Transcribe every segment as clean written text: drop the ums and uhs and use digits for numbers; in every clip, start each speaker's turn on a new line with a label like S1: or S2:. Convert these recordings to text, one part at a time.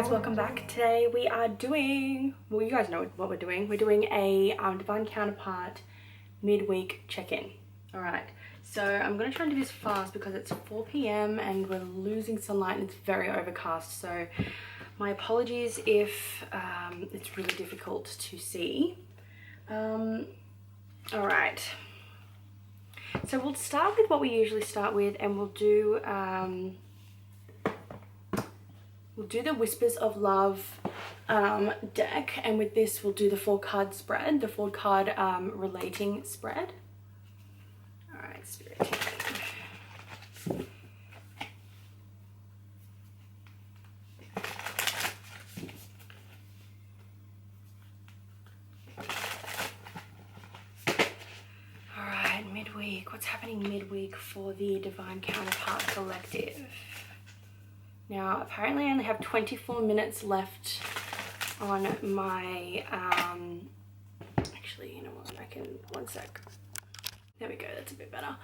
S1: guys, welcome back. Today we are doing, well, you guys know what we're doing. We're doing a Divine Counterpart midweek check-in. All right, so I'm going to try and do this fast because it's 4 p.m. and we're losing sunlight and it's very overcast. So my apologies if it's really difficult to see. All right, so we'll start with what we usually start with, and we'll do the Whispers of Love deck, and with this we'll do the 4-card spread, the 4-card relating spread. All right, Spirit team. All right, midweek. What's happening midweek for the Divine Counterpart Collective? Now, apparently I only have 24 minutes left on my, actually, you know what, I can, one sec. There we go, that's a bit better.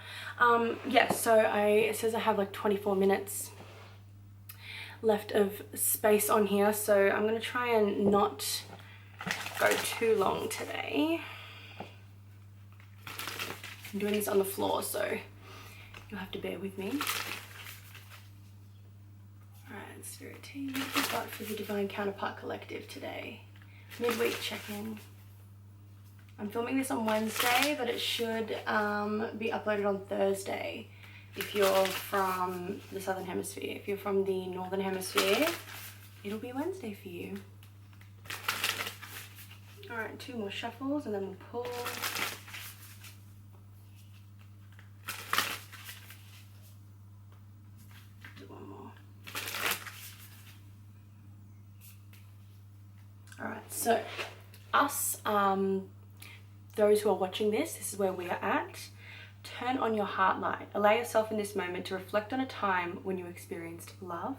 S1: Yeah, so it says I have like 24 minutes left of space on here, so I'm going to try and not go too long today. I'm doing this on the floor, so you'll have to bear with me. Spirit team, what have we got for the Divine Counterpart Collective today? Midweek check-in. I'm filming this on Wednesday, but it should be uploaded on Thursday if you're from the Southern Hemisphere. If you're from the Northern Hemisphere, it'll be Wednesday for you. Alright, 2 more shuffles and then we'll pull. So us, those who are watching this is where we are at. Turn on your heart light. Allow yourself in this moment to reflect on a time when you experienced love.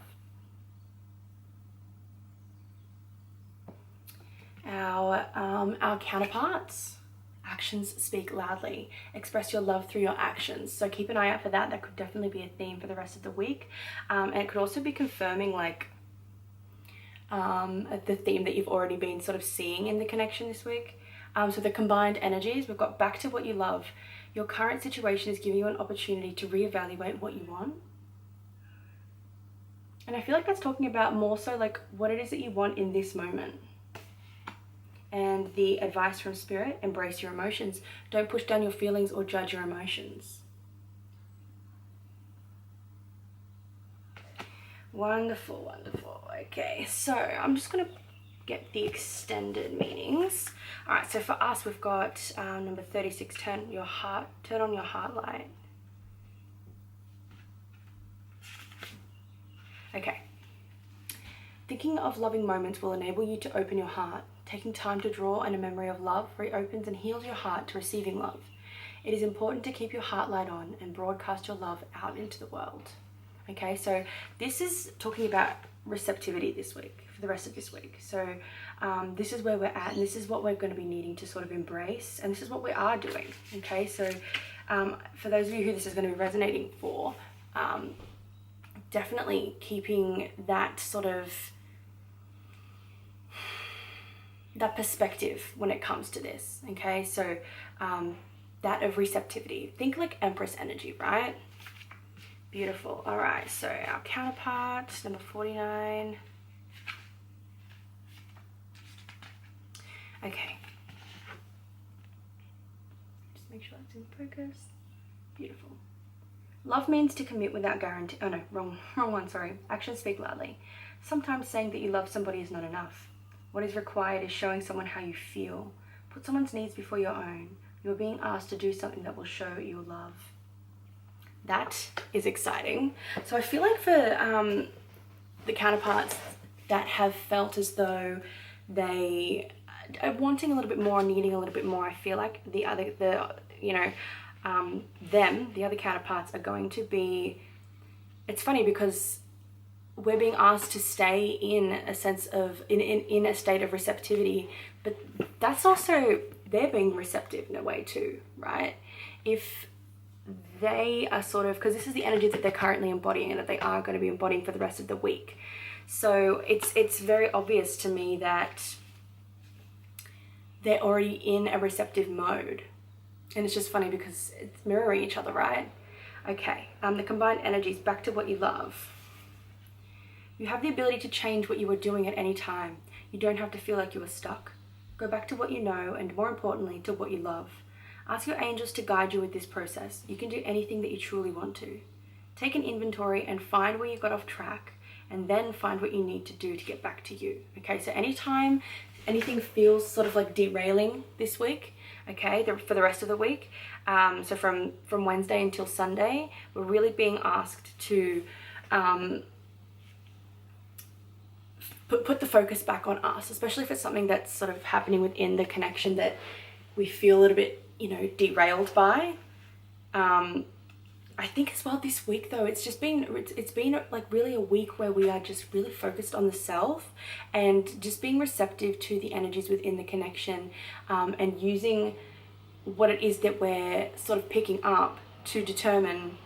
S1: Our counterparts, actions speak loudly. Express your love through your actions. So keep an eye out for that. That could definitely be a theme for the rest of the week. And it could also be confirming like the theme that you've already been sort of seeing in the connection this week. So the combined energies, we've got back to what you love. Your current situation is giving you an opportunity to reevaluate what you want. And I feel like that's talking about more so like what it is that you want in this moment. And the advice from Spirit, embrace your emotions. Don't push down your feelings or judge your emotions. Wonderful, wonderful. Okay, so I'm just going to get the extended meanings. All right, so for us, we've got number 36, turn on your heart light. Okay. Thinking of loving moments will enable you to open your heart. Taking time to draw on a memory of love reopens and heals your heart to receiving love. It is important to keep your heart light on and broadcast your love out into the world. Okay, so this is talking about receptivity this week, for the rest of this week. So this is where we're at, and this is what we're going to be needing to sort of embrace, and this is what we are doing. Okay, so for those of you who this is going to be resonating for, definitely keeping that sort of, that perspective when it comes to this. Okay, so that of receptivity. Think like Empress energy, right? Beautiful. All right, so our counterpart, number 49. Okay. Just make sure that's in focus. Beautiful. Love means to commit without guarantee. Oh no, wrong one, sorry. Actions speak loudly. Sometimes saying that you love somebody is not enough. What is required is showing someone how you feel. Put someone's needs before your own. You are being asked to do something that will show your love. That is exciting. So I feel like for the counterparts that have felt as though they are wanting a little bit more, needing a little bit more, I feel like the other counterparts are going to be, it's funny because we're being asked to stay in a sense of, in a state of receptivity, but that's also, they're being receptive in a way too, right? If they are sort of, because this is the energy that they're currently embodying and that they are going to be embodying for the rest of the week. So it's very obvious to me that they're already in a receptive mode. And it's just funny because it's mirroring each other, right? Okay, the combined energies, back to what you love. You have the ability to change what you are doing at any time. You don't have to feel like you are stuck. Go back to what you know, and more importantly, to what you love. Ask your angels to guide you with this process. You can do anything that you truly want to. Take an inventory and find where you got off track, and then find what you need to do to get back to you. Okay, so anytime anything feels sort of like derailing this week, okay, for the rest of the week, so from Wednesday until Sunday, we're really being asked to put the focus back on us, especially if it's something that's sort of happening within the connection that we feel a little bit, you know, derailed by. I think as well this week though, it's been like really a week where we are just really focused on the self and just being receptive to the energies within the connection, and using what it is that we're sort of picking up to determine,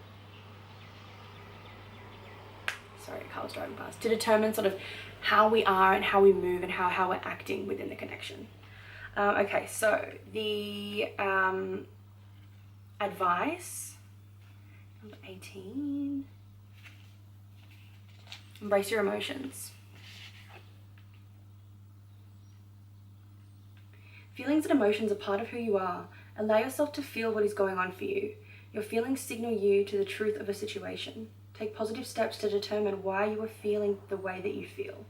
S1: sorry, a car's driving past, to determine sort of how we are and how we move and how we're acting within the connection. Okay, so the advice, number 18, embrace your emotions. Feelings and emotions are part of who you are. Allow yourself to feel what is going on for you. Your feelings signal you to the truth of a situation. Take positive steps to determine why you are feeling the way that you feel.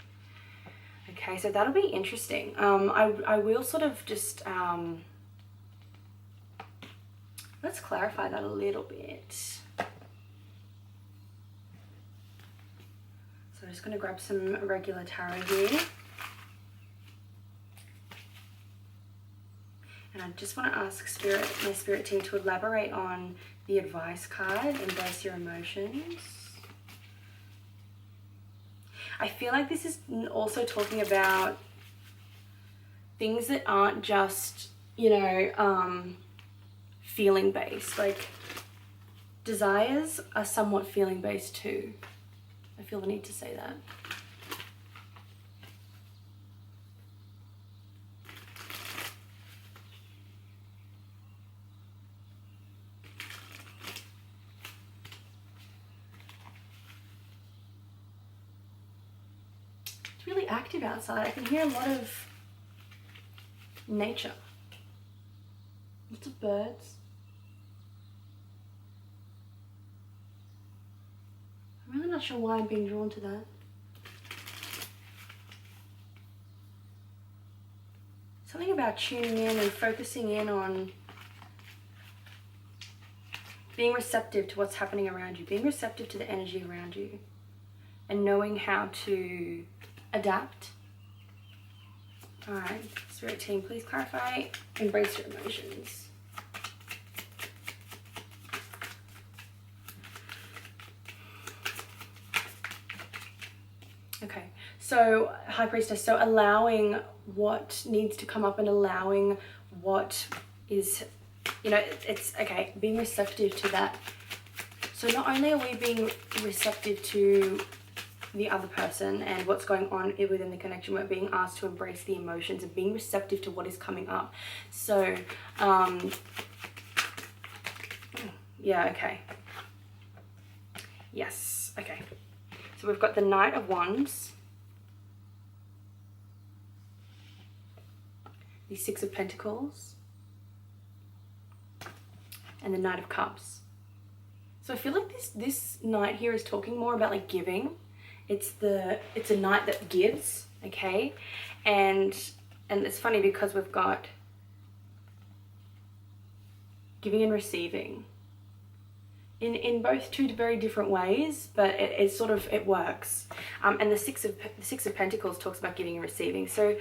S1: Okay, so that'll be interesting. I will sort of just, let's clarify that a little bit. So I'm just going to grab some regular tarot here. And I just want to ask my spirit team to elaborate on the advice card, embrace your emotions. I feel like this is also talking about things that aren't just, you know, feeling based. Like desires are somewhat feeling based too. I feel the need to say that. Really active outside. I can hear a lot of nature. Lots of birds. I'm really not sure why I'm being drawn to that. Something about tuning in and focusing in on being receptive to what's happening around you, being receptive to the energy around you, and knowing how to adapt. All right, spirit team, please clarify, embrace your emotions. Okay, so High Priestess, so allowing what needs to come up and allowing what is, you know, it's okay, being receptive to that. So not only are we being receptive to the other person and what's going on within the connection, we're being asked to embrace the emotions and being receptive to what is coming up. So yeah, okay, yes, okay, so we've got the Knight of Wands, the Six of Pentacles, and the Knight of Cups. So I feel like this Knight here is talking more about like giving. It's a knight that gives, okay? And it's funny because we've got giving and receiving in both two very different ways, but it sort of, it works. And the Six of Pentacles talks about giving and receiving. So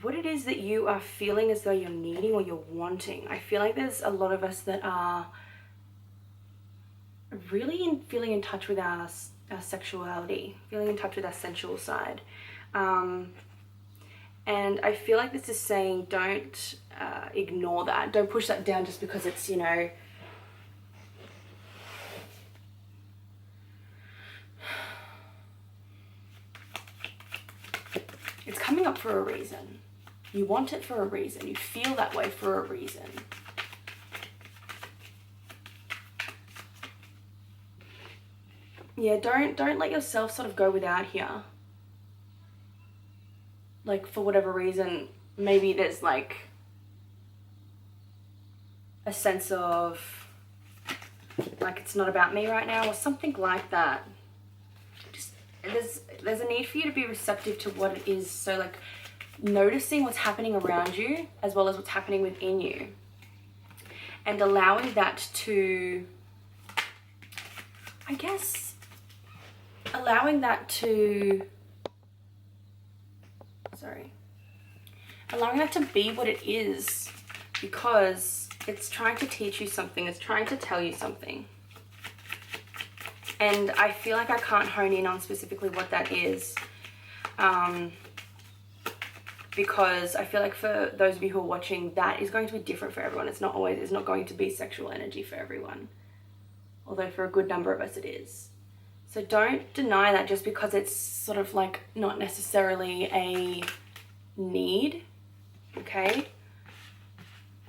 S1: what it is that you are feeling as though you're needing or you're wanting, I feel like there's a lot of us that are really feeling in touch with our sexuality, feeling in touch with our sensual side. And I feel like this is saying don't ignore that. Don't push that down just because it's, you know, It's coming up for a reason. You want it for a reason. You feel that way for a reason. Yeah, don't let yourself sort of go without here. Like, for whatever reason, maybe there's like a sense of like it's not about me right now or something like that. Just there's a need for you to be receptive to what it is. So like noticing what's happening around you as well as what's happening within you, and allowing that to, I guess, allowing that to be what it is, because it's trying to teach you something, it's trying to tell you something. And I feel like I can't hone in on specifically what that is, because I feel like for those of you who are watching, that is going to be different for everyone. It's not going to be sexual energy for everyone, although for a good number of us it is. So don't deny that just because it's sort of like not necessarily a need, okay?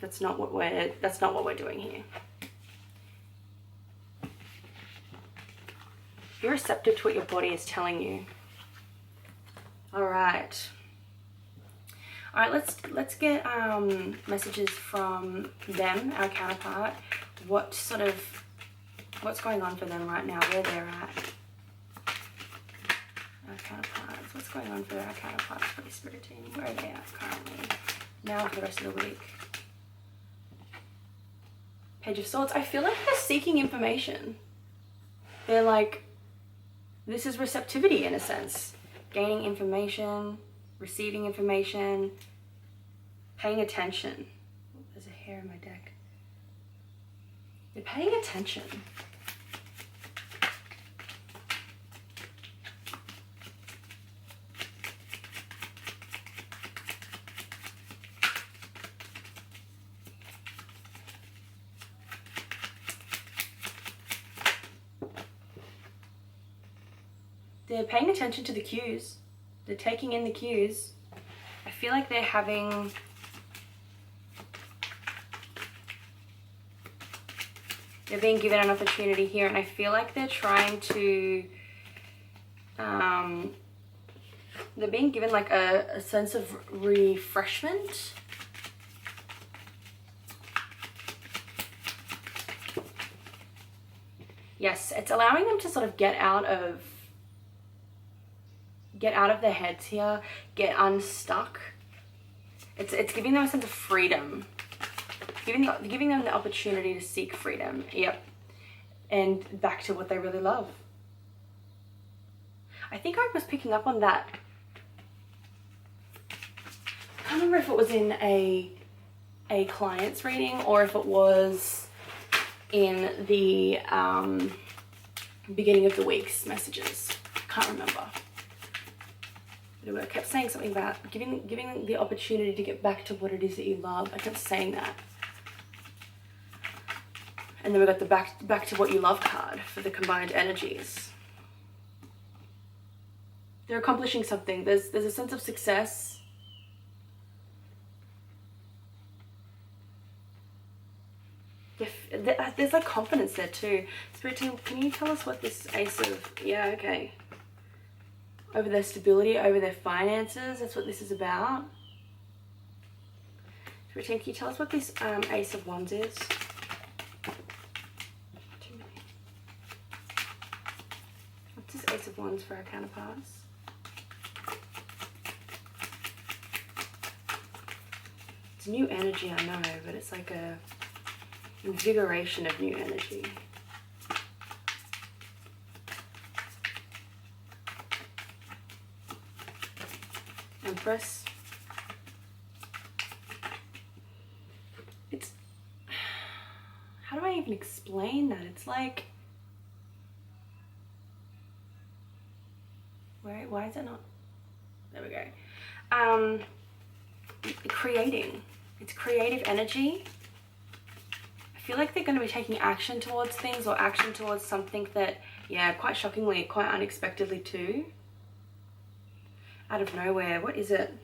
S1: That's not what we're doing here. Be receptive to what your body is telling you. All right, let's get messages from them, our counterpart. What's going on for them right now, where they're at. Our counterparts, what's going on for our counterparts for the spirit team? Where are they at currently? Now for the rest of the week. Page of Swords. I feel like they're seeking information. They're like, this is receptivity in a sense. Gaining information, receiving information, paying attention. Oh, there's a hair in my deck. They're paying attention. They're paying attention to the cues. They're taking in the cues. I feel like they're being given an opportunity here, and I feel like they're trying to, they're being given like a sense of refreshment. Yes, it's allowing them to sort of get out of their heads here, get unstuck. It's giving them a sense of freedom. Giving them the opportunity to seek freedom. Yep. And back to what they really love. I think I was picking up on that. I can't remember if it was in a client's reading or if it was in the beginning of the week's messages. I can't remember. But I kept saying something about giving the opportunity to get back to what it is that you love. I kept saying that. And then we got the back to what you love card for the combined energies. They're accomplishing something. There's a sense of success. There's like confidence there too. Spirit team, can you tell us what this Ace of... Yeah, okay. Over their stability, over their finances. That's what this is about. Spirit team, can you tell us what this Ace of Wands is? What's this Ace of Wands for our counterparts? It's new energy, I know, but it's like a invigoration of new energy. Empress. It's... How do I even explain that? It's like... Why is it not? There we go. Creating. It's creative energy. I feel like they're going to be taking action towards things or action towards something that, yeah, quite shockingly, quite unexpectedly too. out of nowhere. What is it?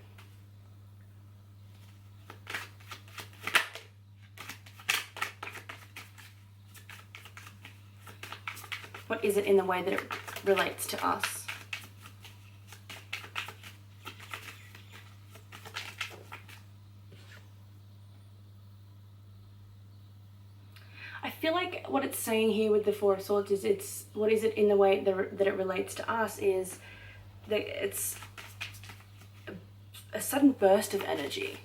S1: What is it in the way that it relates to us? I feel like what it's saying here with the Four of Swords is it's, what is it in the way that it relates to us is that it's a sudden burst of energy.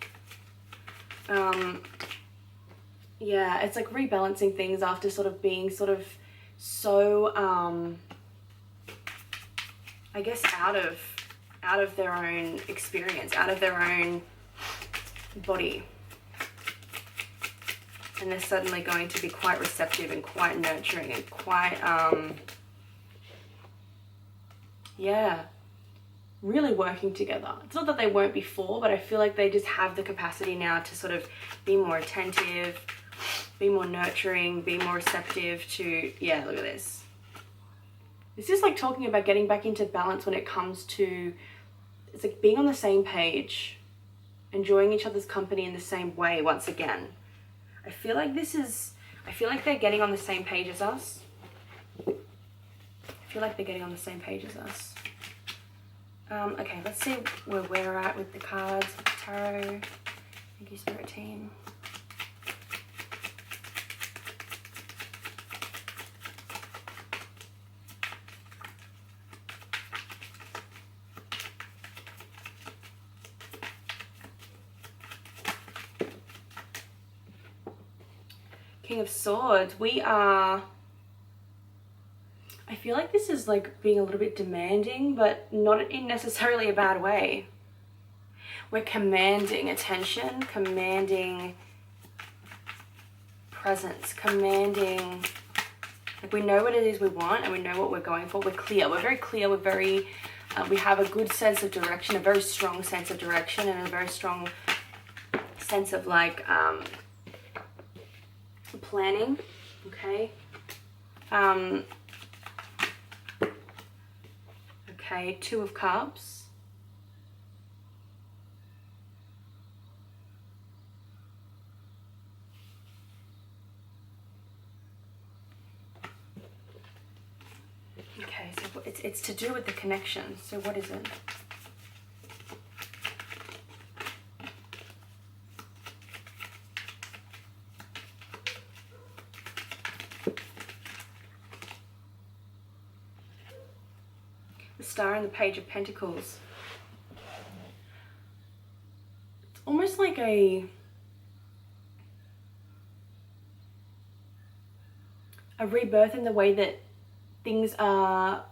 S1: Yeah, it's like rebalancing things after sort of being sort of so, I guess out of their own experience, out of their own body. And they're suddenly going to be quite receptive and quite nurturing and quite, yeah, really working together. It's not that they weren't before, but I feel like they just have the capacity now to sort of be more attentive, be more nurturing, be more receptive to, yeah, look at this. This is like talking about getting back into balance when it comes to, it's like being on the same page, enjoying each other's company in the same way once again. I feel like they're getting on the same page as us. I feel like they're getting on the same page as us. Okay, let's see where we're at with the cards, with the tarot. Thank you, Spirit Team. King of Swords, I feel like this is like being a little bit demanding, but not in necessarily a bad way. We're commanding attention, commanding presence, commanding, like we know what it is we want and we know what we're going for. We're clear, we're very clear, we're very, we have a good sense of direction, a very strong sense of direction and a very strong sense of like, planning, okay? Okay, Two of Cups. Okay, so it's to do with the connection. So what is it? The Star and the Page of Pentacles. It's almost like a rebirth in the way that things are.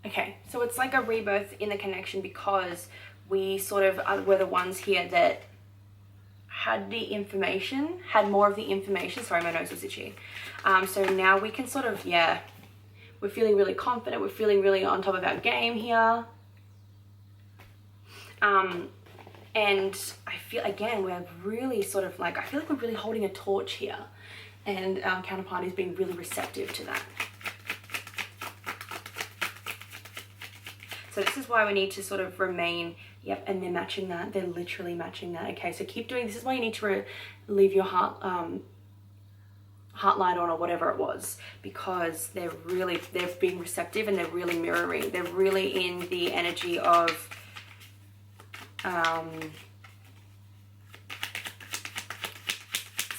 S1: Okay, so it's like a rebirth in the connection because we sort of were the ones here that had the information, had more of the information. Sorry, my nose was itchy. So now we can sort of, yeah, we're feeling really confident. We're feeling really on top of our game here. And I feel, again, we're really sort of like, I feel like we're really holding a torch here. And our counterpart is being really receptive to that. So this is why we need to sort of remain, yep, and they're matching that. They're literally matching that. Okay, so keep doing, this is why you need to leave your heart light on or whatever it was, because they're being receptive and they're really mirroring. They're really in the energy of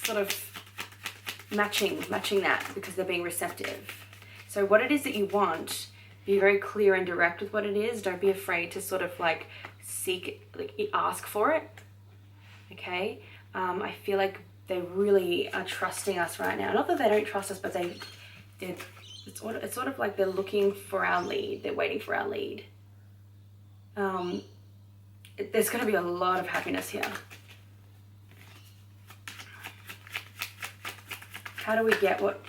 S1: sort of matching that because they're being receptive. So what it is that you want, be very clear and direct with what it is. Don't be afraid to sort of like seek, like ask for it. Okay, I feel like they really are trusting us right now. Not that they don't trust us, but it's sort of like they're looking for our lead. They're waiting for our lead. There's going to be a lot of happiness here. How do we get what,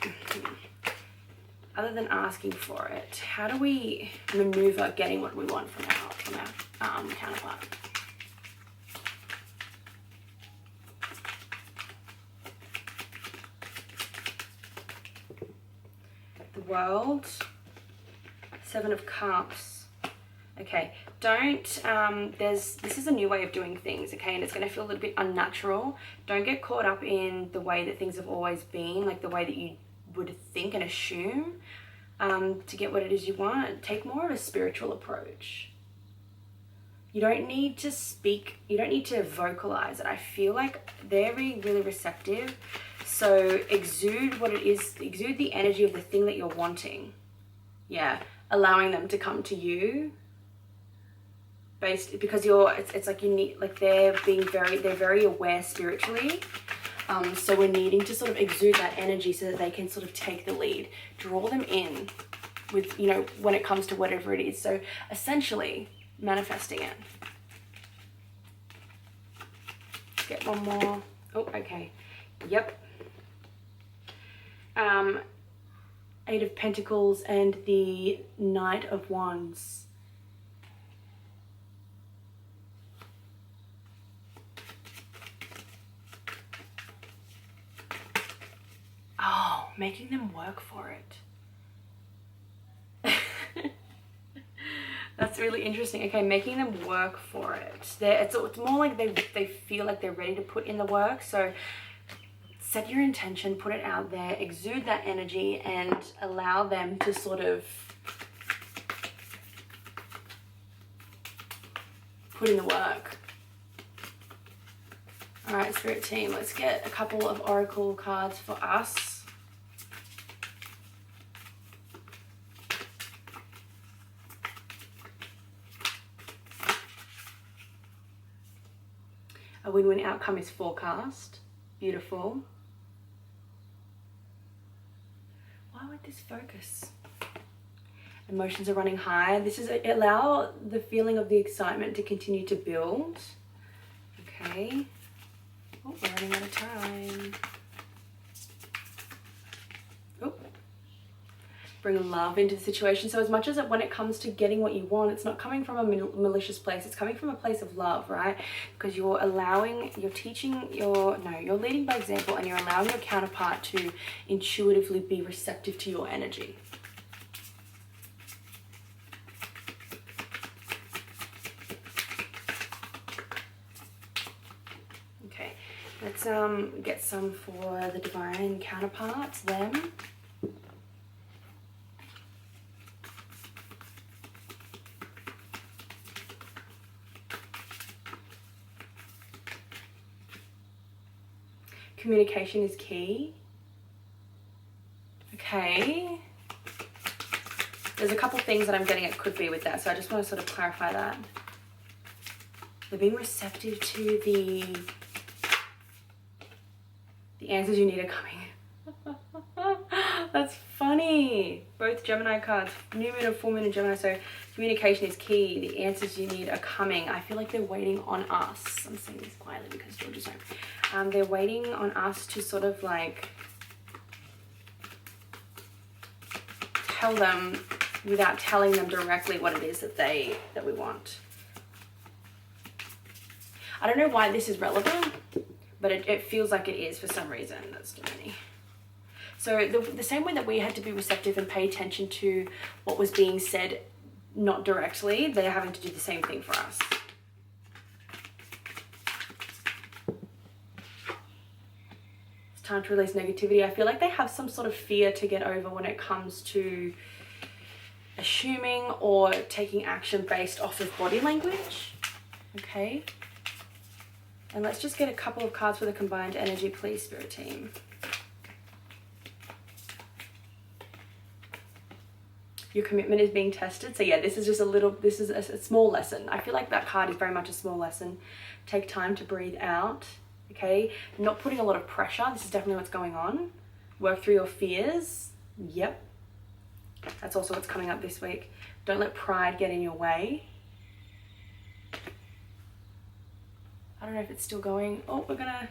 S1: other than asking for it, how do we maneuver getting what we want from our counterpart? The World, Seven of Cups, Okay, don't, this is a new way of doing things, okay, and it's going to feel a little bit unnatural. Don't get caught up in the way that things have always been, like the way that you would think and assume to get what it is you want. Take more of a spiritual approach. You don't need to speak, you don't need to vocalize it. I feel like they're being really receptive, so exude what it is, exude the energy of the thing that you're wanting. Yeah, allowing them to come to you. Because it's like you need, like they're very aware spiritually, so we're needing to sort of exude that energy so that they can sort of take the lead, draw them in with, you know, when it comes to whatever it is. So essentially manifesting it. Let's get one more. Oh, okay. Yep. 8 of Pentacles and the Knight of Wands. Oh, making them work for it. That's really interesting. Okay, making them work for it. It's more like they feel like they're ready to put in the work. So set your intention, put it out there, exude that energy, and allow them to sort of put in the work. All right, Spirit team, let's get a couple of oracle cards for us. A win-win outcome is forecast. Beautiful. Why would this focus? Emotions are running high. This is allow the feeling of the excitement to continue to build. Okay. Oh, we're running out of time. Oh. Bring love into the situation. So as much as when it comes to getting what you want, it's not coming from a malicious place. It's coming from a place of love, right? Because you're allowing, you're leading by example, and you're allowing your counterpart to intuitively be receptive to your energy. Okay, let's get some for the divine counterparts, them. Communication is key. Okay. There's a couple things that I'm getting it could be with that, so I just want to sort of clarify that. They're being receptive to the answers you need are coming. That's funny. Both Gemini cards, new moon and full moon in Gemini, so communication is key. The answers you need are coming. I feel like they're waiting on us. I'm saying this quietly because George is home. They're waiting on us to sort of like tell them without telling them directly what it is that we want. I don't know why this is relevant, but it feels like it is for some reason. That's too many. So the same way that we had to be receptive and pay attention to what was being said, not directly, they're having to do the same thing for us. Time to release negativity. I feel like they have some sort of fear to get over when it comes to assuming or taking action based off of body language. Okay. And let's just get a couple of cards for the combined energy, please, Spirit team. Your commitment is being tested. So yeah, this is just this is a small lesson. I feel like that card is very much a small lesson. Take time to breathe out. Okay, not putting a lot of pressure. This is definitely what's going on. Work through your fears. Yep. That's also what's coming up this week. Don't let pride get in your way. I don't know if it's still going. Oh, we're gonna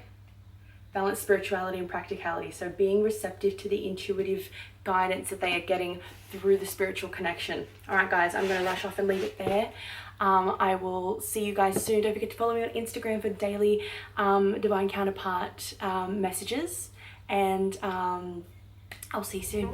S1: balance spirituality and practicality. So being receptive to the intuitive guidance that they are getting through the spiritual connection. All right, guys, I'm gonna rush off and leave it there. I will see you guys soon. Don't forget to follow me on Instagram for daily divine counterpart messages, and I'll see you soon.